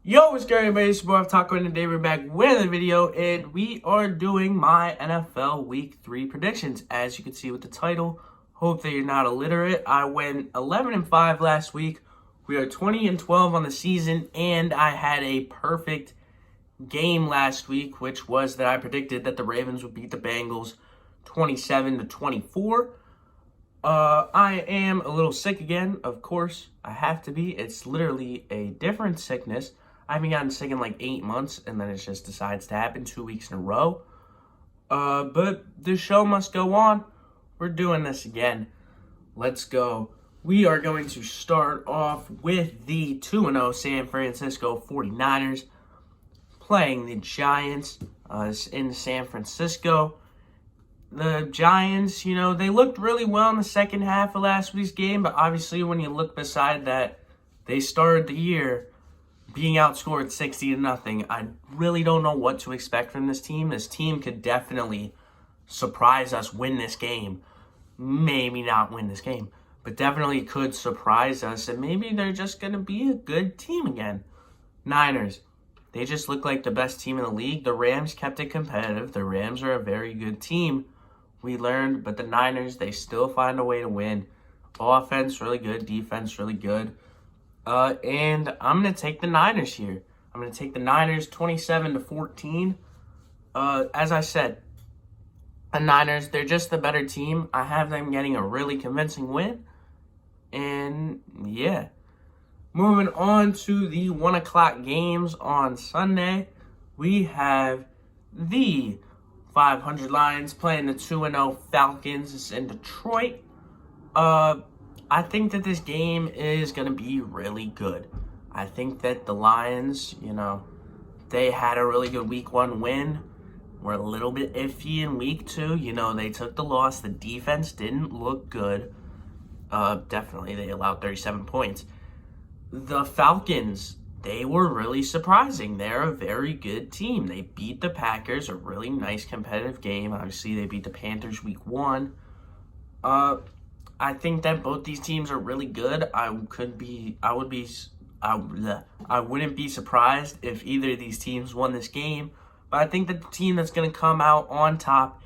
Yo, what's good, everybody? It's your boy Taco, and today we're back with a video, and we are doing my NFL Week 3 predictions. As you can see with the title, hope that you're not illiterate. I went 11-5 last week. We are 20-12 on the season, and I had a perfect game last week, which was that I predicted that the Ravens would beat the Bengals 27-24. I am a little sick again. Of course, I have to be. It's literally a different sickness. I haven't gotten sick in like 8 months, and then it just decides to happen 2 weeks in a row. But the show must go on. We're doing this again. Let's go. We are going to start off with the 2-0 San Francisco 49ers playing the Giants in San Francisco. The Giants, they looked really well in the second half of last week's game, but obviously when you look beside that, they started the year being outscored 60-0. I really don't know what to expect from this team. This team could definitely surprise us, win this game. Maybe not win this game, but definitely could surprise us, and maybe they're just going to be a good team again. Niners, they just look like the best team in the league. The Rams kept it competitive. The Rams are a very good team. We learned, but the Niners, they still find a way to win. Offense, really good. Defense, really good. And I'm going to take the Niners here. I'm going to take the Niners 27-14. As I said, the Niners, they're just the better team. I have them getting a really convincing win. And, yeah. Moving on to the 1 o'clock games on Sunday, we have the 500 Lions playing the 2-0 Falcons in Detroit. I think that this game is going to be really good. I think that the Lions, they had a really good week 1 win. We're a little bit iffy in week 2. They took the loss. The defense didn't look good. Definitely, they allowed 37 points. The Falcons, they were really surprising. They're a very good team. They beat the Packers, a really nice competitive game. Obviously, they beat the Panthers week 1. I think that both these teams are really good. I wouldn't be surprised if either of these teams won this game. But I think that the team that's going to come out on top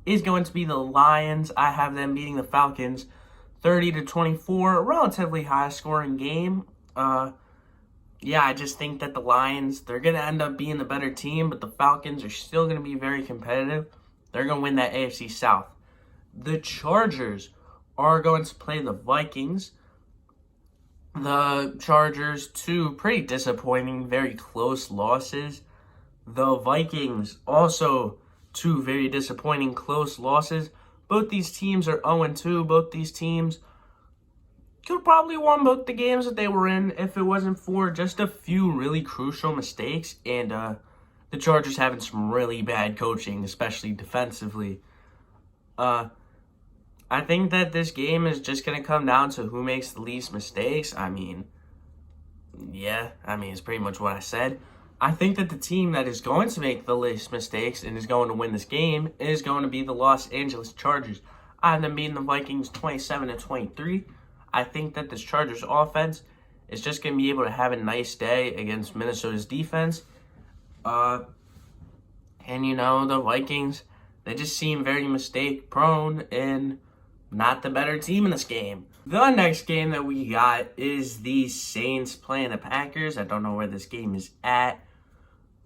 is going to be the Lions. I have them beating the Falcons 30-24, a relatively high-scoring game. I just think that the Lions, they're going to end up being the better team, but the Falcons are still going to be very competitive. They're going to win that AFC South. The Chargers are going to play the Vikings. The Chargers, 2 pretty disappointing, very close losses. The Vikings, also 2 very disappointing, close losses. Both these teams are 0-2. Both these teams could probably won both the games that they were in if it wasn't for just a few really crucial mistakes and the Chargers having some really bad coaching, especially defensively. I think that this game is just going to come down to who makes the least mistakes. It's pretty much what I said. I think that the team that is going to make the least mistakes and is going to win this game is going to be the Los Angeles Chargers. I have them beating the Vikings 27-23. I think that this Chargers offense is just going to be able to have a nice day against Minnesota's defense. The Vikings, they just seem very mistake-prone and not the better team in this game. The next game that we got is the Saints playing the Packers. I don't know where this game is at.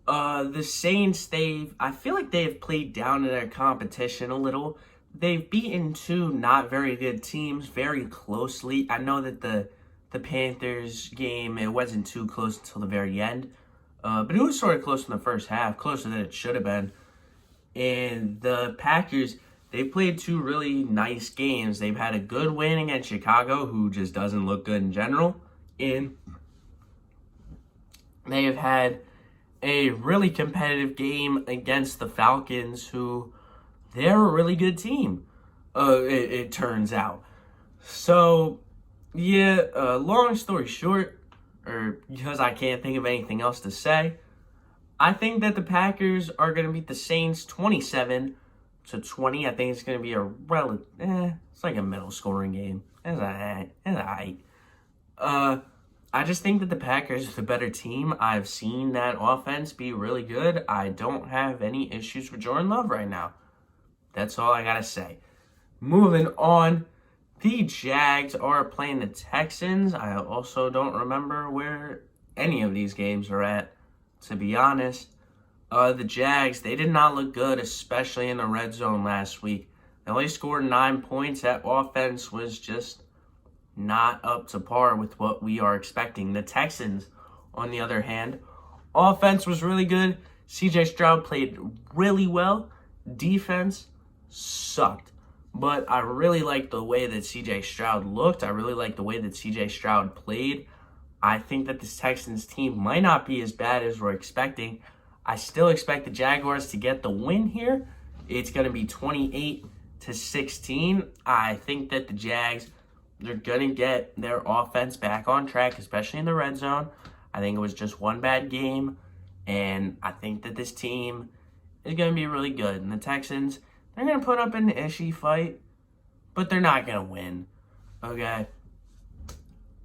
The Saints, I feel like they've played down to their competition a little. They've beaten 2 not very good teams very closely. I know that the Panthers game, it wasn't too close until the very end. But it was sort of close in the first half, closer than it should have been. And the Packers, they played 2 really nice games. They've had a good win against Chicago, who just doesn't look good in general. And they have had a really competitive game against the Falcons, who they're a really good team, it turns out. So, long story short, or because I can't think of anything else to say, I think that the Packers are going to beat the Saints 27-20. I think it's going to be a it's like a middle scoring game. It's all right. I just think that the Packers are the better team. I've seen that offense be really good. I don't have any issues with Jordan Love right now. That's all I got to say. Moving on, the Jags are playing the Texans. I also don't remember where any of these games are at, to be honest. The Jags, they did not look good, especially in the red zone last week. They only scored 9 points. That offense was just not up to par with what we are expecting. The Texans, on the other hand, offense was really good. CJ Stroud played really well. Defense sucked. But I really like the way that CJ Stroud looked. I really like the way that CJ Stroud played. I think that this Texans team might not be as bad as we're expecting. I still expect the Jaguars to get the win here. It's going to be 28-16. I think that the Jags, they're going to get their offense back on track, especially in the red zone. I think it was just one bad game, and I think that this team is going to be really good. And the Texans, they're going to put up an ishy fight, but they're not going to win. Okay.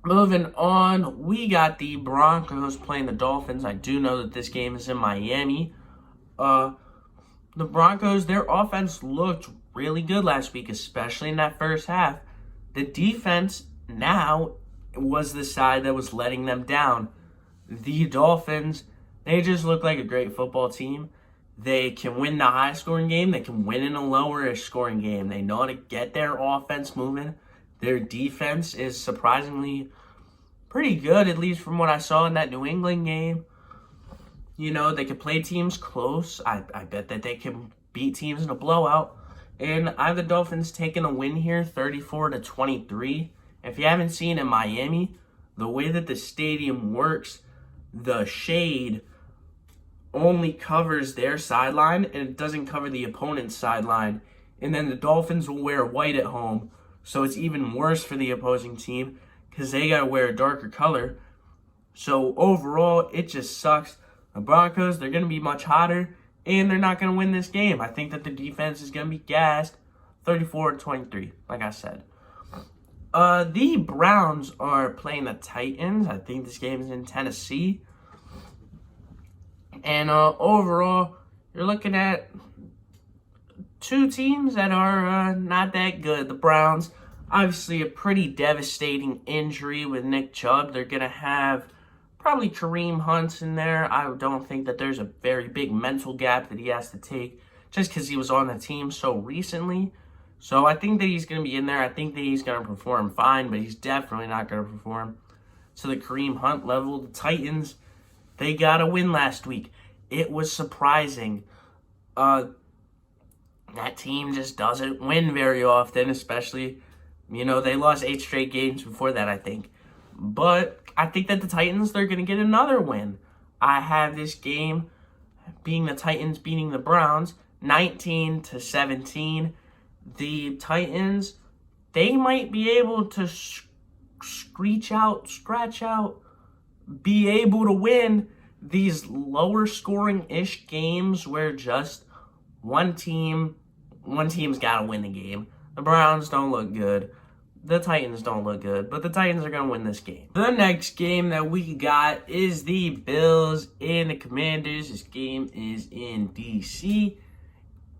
Moving on, we got the Broncos playing the Dolphins. I do know that this game is in Miami. The Broncos, their offense looked really good last week, especially in that first half. The defense now was the side that was letting them down. The Dolphins, they just look like a great football team. They can win the high-scoring game. They can win in a lower-scoring game. They know how to get their offense moving. Their defense is surprisingly pretty good, at least from what I saw in that New England game. You know, they can play teams close. I bet that they can beat teams in a blowout. And I have the Dolphins taking a win here, 34-23. If you haven't seen in Miami, the way that the stadium works, the shade only covers their sideline and it doesn't cover the opponent's sideline. And then the Dolphins will wear white at home, so it's even worse for the opposing team because they got to wear a darker color. So overall, it just sucks. The Broncos, they're going to be much hotter, and they're not going to win this game. I think that the defense is going to be gassed, 34-23, like I said. The Browns are playing the Titans. I think this game is in Tennessee. And overall, you're looking at two teams that are not that good. The Browns, obviously a pretty devastating injury with Nick Chubb. They're going to have probably Kareem Hunt in there. I don't think that there's a very big mental gap that he has to take just because he was on the team so recently. So I think that he's going to be in there. I think that he's going to perform fine, but he's definitely not going to perform to the Kareem Hunt level. The Titans, they got a win last week. It was surprising. That team just doesn't win very often, especially, they lost 8 straight games before that, I think. But I think that the Titans, they're going to get another win. I have this game being the Titans beating the Browns, 19-17. The Titans, they might be able to scratch out, be able to win these lower scoring-ish games where just one team's got to win the game. The Browns don't look good. The Titans don't look good, but the Titans are going to win this game. The next game that we got is the Bills and the Commanders. This game is in D.C.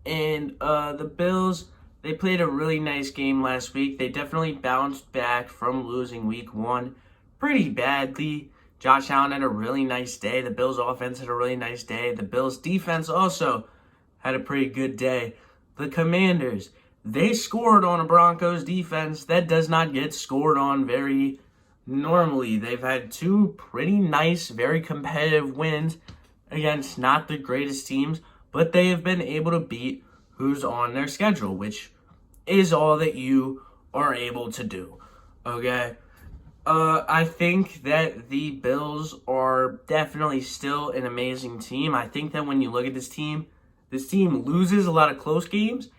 And the Bills, they played a really nice game last week. They definitely bounced back from losing week 1 pretty badly. Josh Allen had a really nice day. The Bills' offense had a really nice day. The Bills' defense also had a pretty good day. The Commanders, they scored on a Broncos defense that does not get scored on very normally. They've had 2 pretty nice, very competitive wins against not the greatest teams, but they have been able to beat who's on their schedule, which is all that you are able to do. Okay? I think that the Bills are definitely still an amazing team. I think that when you look at this team loses a lot of close games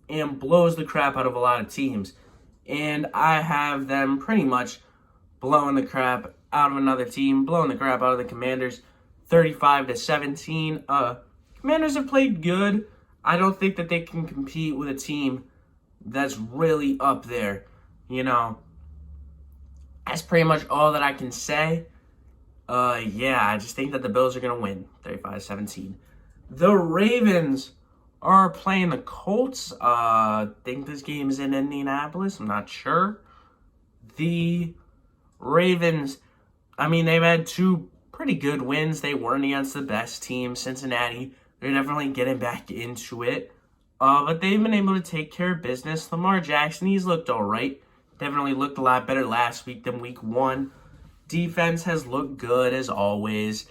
and blows the crap out of a lot of teams. And I have them pretty much blowing the crap out of another team, blowing the crap out of the Commanders, 35-17. Commanders have played good. I don't think that they can compete with a team that's really up there, That's pretty much all that I can say. Yeah, I just think that the Bills are going to win 35-17. The Ravens are playing the Colts. I think this game is in Indianapolis. I'm not sure. The Ravens, I mean, they've had two pretty good wins. They weren't against the best team, Cincinnati. They're definitely getting back into it. But they've been able to take care of business. Lamar Jackson, he's looked all right. Definitely looked a lot better last week than week one. Defense has looked good as always.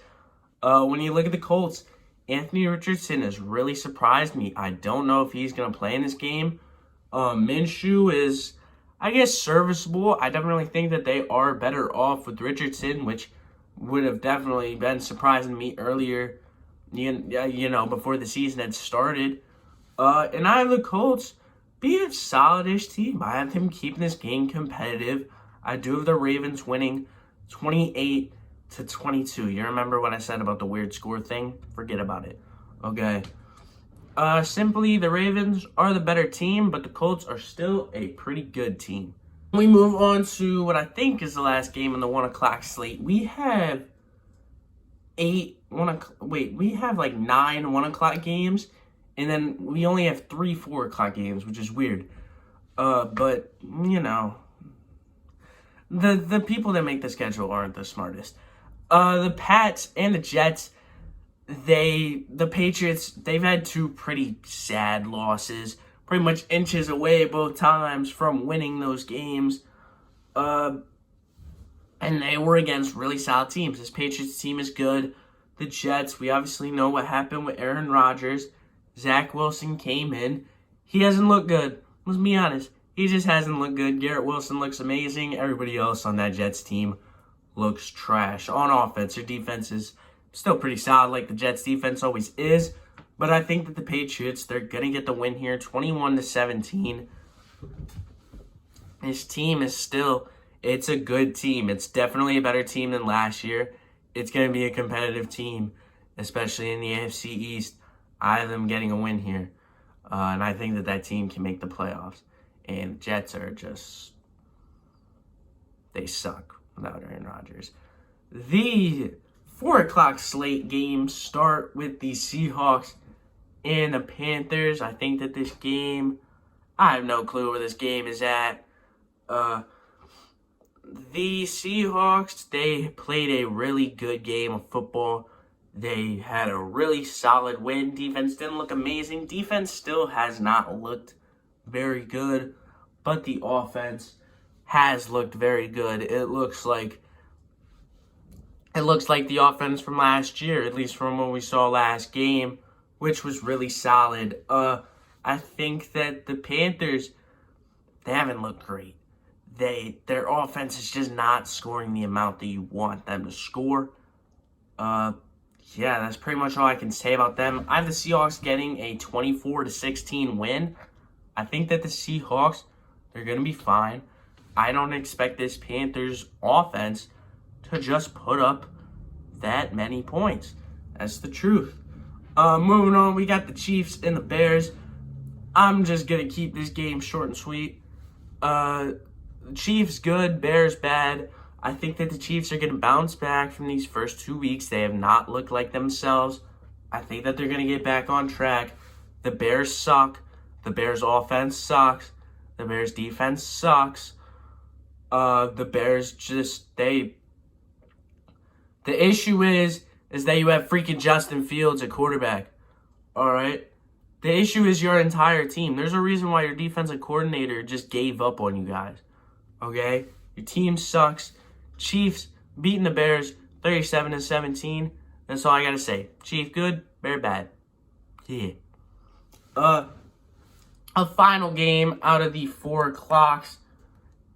When you look at the Colts, Anthony Richardson has really surprised me. I don't know if he's going to play in this game. Minshew is, I guess, serviceable. I definitely think that they are better off with Richardson, which would have definitely been surprising me earlier, before the season had started. And I have the Colts being a solidish team. I have them keeping this game competitive. I do have the Ravens winning 28-22. You remember what I said about the weird score thing? Forget about it. Okay. Simply, the Ravens are the better team, but the Colts are still a pretty good team. We move on to what I think is the last game in the 1 o'clock slate. We have we have like 9 1 o'clock games, and then we only have 3 4 o'clock games, which is weird. But, the people that make the schedule aren't the smartest. The Pats and the Jets, the Patriots, they've had 2 pretty sad losses, pretty much inches away both times from winning those games. And they were against really solid teams. This Patriots team is good. The Jets, we obviously know what happened with Aaron Rodgers. Zach Wilson came in. He hasn't looked good. Let's be honest. He just hasn't looked good. Garrett Wilson looks amazing. Everybody else on that Jets team looks trash. On offense, their defense is still pretty solid like the Jets defense always is. But I think that the Patriots, they're going to get the win here, 21-17. This team is still, it's a good team. It's definitely a better team than last year. It's going to be a competitive team, especially in the AFC East. I have them getting a win here. And I think that that team can make the playoffs. And Jets are just, they suck without Aaron Rodgers. The 4 o'clock slate games start with the Seahawks and the Panthers. I think that this game, I have no clue where this game is at. The Seahawks, they played a really good game of football. They had a really solid win. Defense didn't look amazing. Defense still has not looked very good, but the offense has looked very good. It looks like the offense from last year, at least from what we saw last game, which was really solid. I think that the Panthers, they haven't looked great. Their offense is just not scoring the amount that you want them to score. Yeah, that's pretty much all I can say about them. I have the Seahawks getting a 24-16 win. I think that the Seahawks, they're going to be fine. I don't expect this Panthers offense to just put up that many points. That's the truth. Moving on, we got the Chiefs and the Bears. I'm just going to keep this game short and sweet. Chiefs good, Bears bad. I think that the Chiefs are going to bounce back from these first 2 weeks. They have not looked like themselves. I think that they're going to get back on track. The Bears suck. The Bears offense sucks. The Bears defense sucks. The Bears just, the issue is that you have freaking Justin Fields at quarterback. All right? The issue is your entire team. There's a reason why your defensive coordinator just gave up on you guys. Okay? Your team sucks. Chiefs beating the Bears 37-17. That's all I got to say. Chief good, Bear bad. Yeah. A final game out of the 4 o'clocks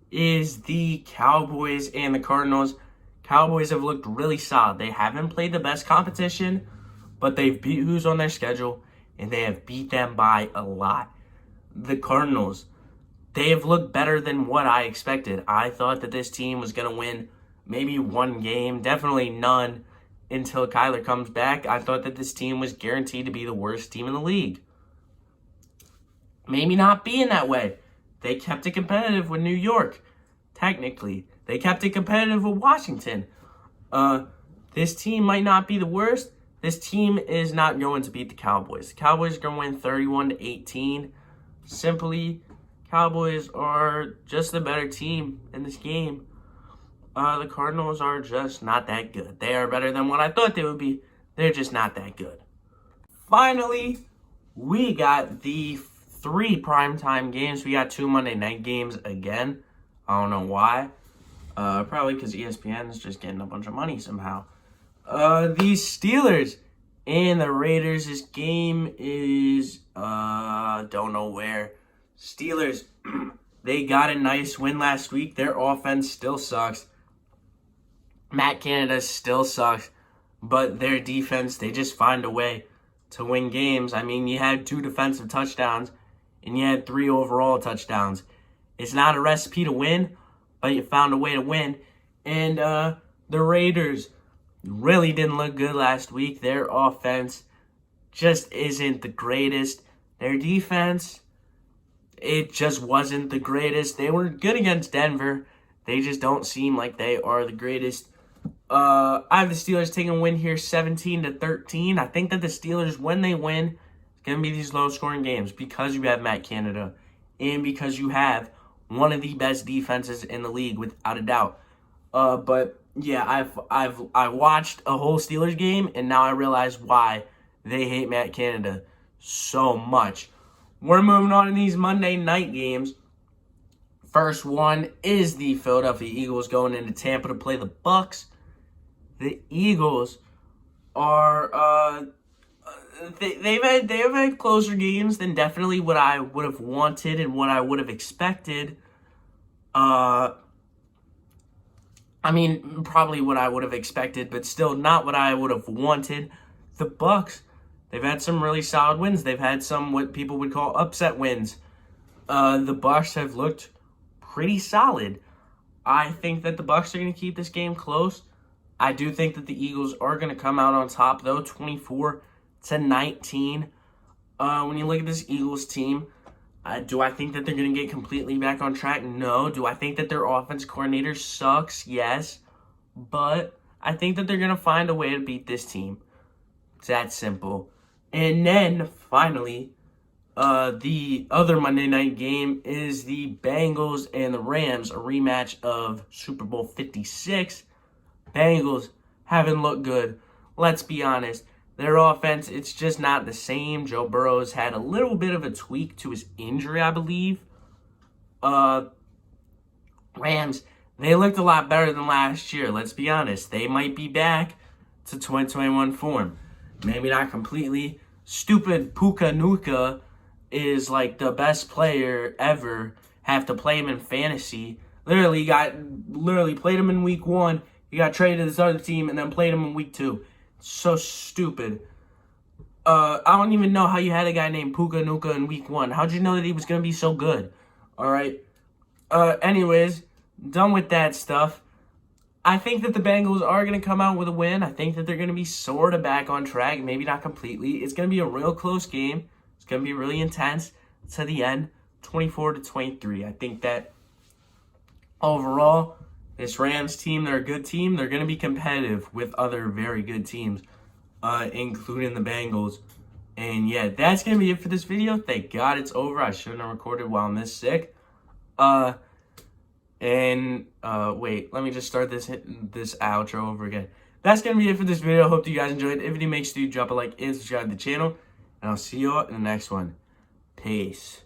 is the Cowboys and the Cardinals. Cowboys have looked really solid. They haven't played the best competition, but they've beat who's on their schedule, and they have beat them by a lot. The Cardinals, they have looked better than what I expected. I thought that this team was going to win maybe 1 game, definitely none, until Kyler comes back. I thought that this team was guaranteed to be the worst team in the league. Maybe not being that way. They kept it competitive with New York. technically. They kept it competitive with Washington. This team might not be the worst. This team is not going to beat the Cowboys. The Cowboys are going to win 31-18. Simply, Cowboys are just the better team in this game. The Cardinals are just not that good. They are better than what I thought they would be. They're just not that good. Finally, we got the 3 primetime games. We got 2 Monday night games again. I don't know why. Probably because ESPN is just getting a bunch of money somehow. The Steelers and the Raiders. This game is, don't know where. Steelers, they got a nice win last week. Their offense still sucks. Matt Canada still sucks. But their defense, they just find a way to win games. I mean, you had 2 defensive touchdowns, and you had 3 overall touchdowns. It's not a recipe to win, but you found a way to win. And the Raiders really didn't look good last week. Their offense just isn't the greatest. Their defense, it just wasn't the greatest. They were good against Denver. They just don't seem like they are the greatest. I have the Steelers taking a win here 17-13. I think that the Steelers, when they win, it's going to be these low-scoring games because you have Matt Canada and because you have one of the best defenses in the league, without a doubt. But yeah, I watched a whole Steelers game, and now I realize why they hate Matt Canada so much. We're moving on to these Monday night games. First one is the Philadelphia Eagles going into Tampa to play the Bucs. The Eagles are they've had closer games than definitely what I would have wanted and what I would have expected. I mean, probably what I would have expected, but still not what I would have wanted. The Bucs, they've had some really solid wins. They've had some what people would call upset wins. The Bucs have looked pretty solid. I think that the Bucs are going to keep this game close. I do think that the Eagles are going to come out on top, though, 24-19. When you look at this Eagles team, do I think that they're going to get completely back on track? No. Do I think that their offense coordinator sucks? Yes. But I think that they're going to find a way to beat this team. It's that simple. And then, finally, the other Monday night game is the Bengals and the Rams, a rematch of Super Bowl 56. Bengals haven't looked good. Let's be honest. Their offense, it's just not the same. Joe Burrow's had a little bit of a tweak to his injury, I believe. Rams, they looked a lot better than last year. Let's be honest. They might be back to 2021 form. Maybe not completely. Stupid Puka Nuka is like the best player ever. Have to play him in fantasy. Literally played him in week 1. He got traded to this other team and then played him in week 2. So stupid. I don't even know how you had a guy named Puka Nuka in week 1. How'd you know that he was going to be so good? Alright. Anyways, done with that stuff. I think that the Bengals are going to come out with a win. I think that they're going to be sort of back on track. Maybe not completely. It's going to be a real close game. It's going to be really intense to the end. 24-23. I think that overall, this Rams team, they're a good team. They're going to be competitive with other very good teams, including the Bengals. And yeah, that's going to be it for this video. Thank God it's over. I shouldn't have recorded while I'm this sick. Wait, let me just start this outro over again. That's going to be it for this video. Hope you guys enjoyed. If you did, make sure you drop a like and subscribe to the channel. And I'll see you all in the next one. Peace.